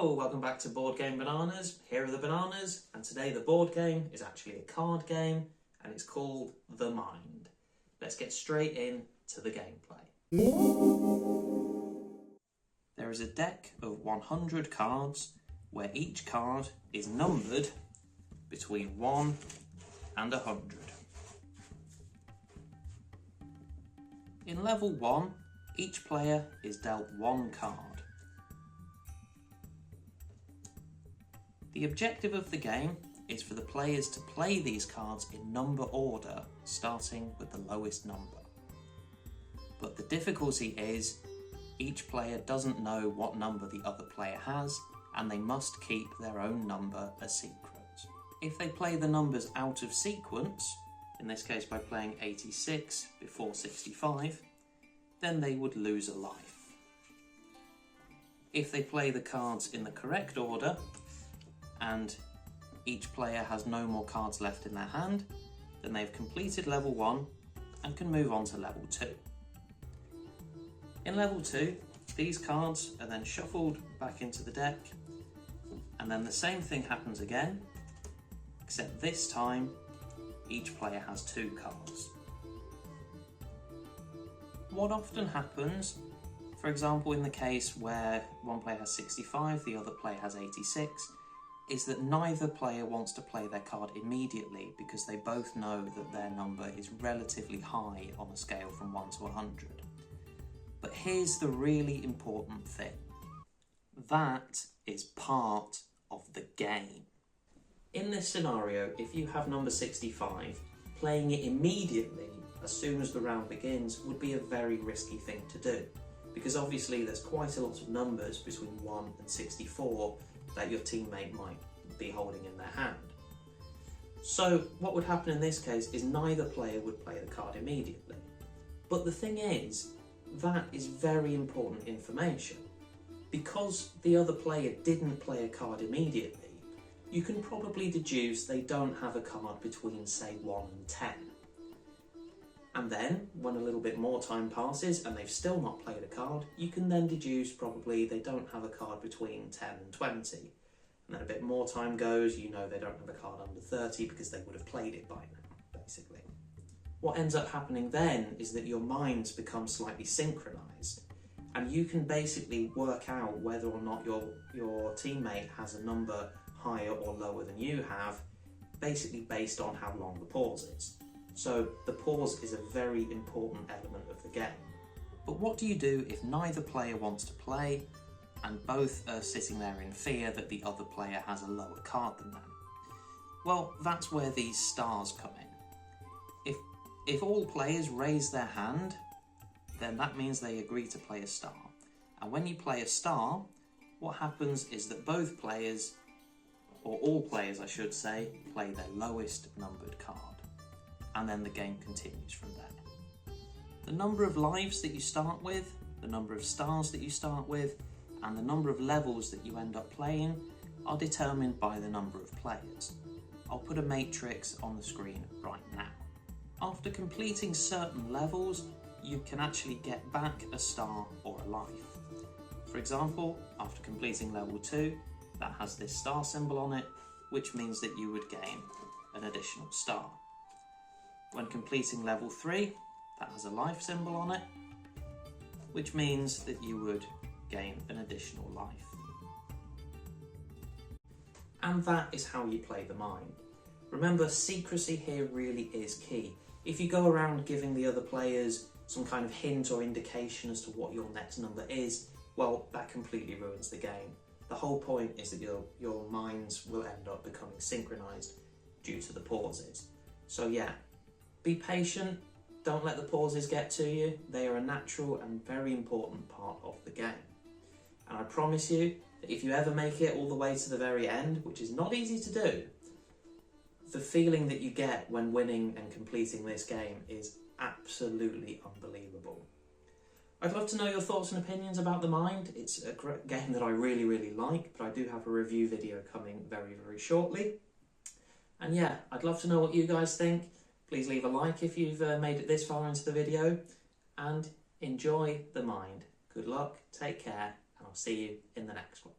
Hello, welcome back to Board Game Bananas. Here are the bananas, and today the board game is actually a card game, and it's called The Mind. Let's get straight in to the gameplay. There is a deck of 100 cards, where each card is numbered between 1 and 100. In level 1, each player is dealt one card. The objective of the game is for the players to play these cards in number order, starting with the lowest number. But the difficulty is, each player doesn't know what number the other player has, and they must keep their own number a secret. If they play the numbers out of sequence, in this case by playing 86 before 65, then they would lose a life. If they play the cards in the correct order, and each player has no more cards left in their hand, then they've completed level 1 and can move on to level 2. In level 2, these cards are then shuffled back into the deck, and then the same thing happens again, except this time each player has 2 cards. What often happens, for example in the case where one player has 65, the other player has 86, is that neither player wants to play their card immediately because they both know that their number is relatively high on a scale from 1 to 100. But here's the really important thing. That is part of the game. In this scenario, if you have number 65, playing it immediately as soon as the round begins would be a very risky thing to do, because obviously there's quite a lot of numbers between 1 and 64 that your teammate might be holding in their hand. So what would happen in this case is neither player would play the card immediately. But the thing is, that is very important information. Because the other player didn't play a card immediately, you can probably deduce they don't have a card between, say, 1 and 10. And then, when a little bit more time passes and they've still not played a card, you can then deduce probably they don't have a card between 10 and 20. And then a bit more time goes, you know they don't have a card under 30 because they would have played it by now, basically. What ends up happening then is that your minds become slightly synchronised, and you can basically work out whether or not your teammate has a number higher or lower than you have, basically based on how long the pause is. So the pause is a very important element of the game. But what do you do if neither player wants to play and both are sitting there in fear that the other player has a lower card than them? Well, that's where these stars come in. If all players raise their hand, then that means they agree to play a star. And when you play a star, what happens is that both players, or all players I should say, play their lowest numbered card. And then the game continues from there. The number of lives that you start with, the number of stars that you start with, and the number of levels that you end up playing are determined by the number of players. I'll put a matrix on the screen right now. After completing certain levels, you can actually get back a star or a life. For example, after completing level 2, that has this star symbol on it, which means that you would gain an additional star. When completing level 3, that has a life symbol on it, which means that you would gain an additional life. And that is how you play the mind. Remember, secrecy here really is key. If you go around giving the other players some kind of hint or indication as to what your next number is, well, that completely ruins the game. The whole point is that your minds will end up becoming synchronised due to the pauses. So yeah, be patient, don't let the pauses get to you. They are a natural and very important part of the game. And I promise you that if you ever make it all the way to the very end, which is not easy to do, the feeling that you get when winning and completing this game is absolutely unbelievable. I'd love to know your thoughts and opinions about The Mind. It's a great game that I really, really like, but I do have a review video coming very, very shortly. And yeah, I'd love to know what you guys think. Please leave a like if you've made it this far into the video, and enjoy The Mind. Good luck, take care, and I'll see you in the next one.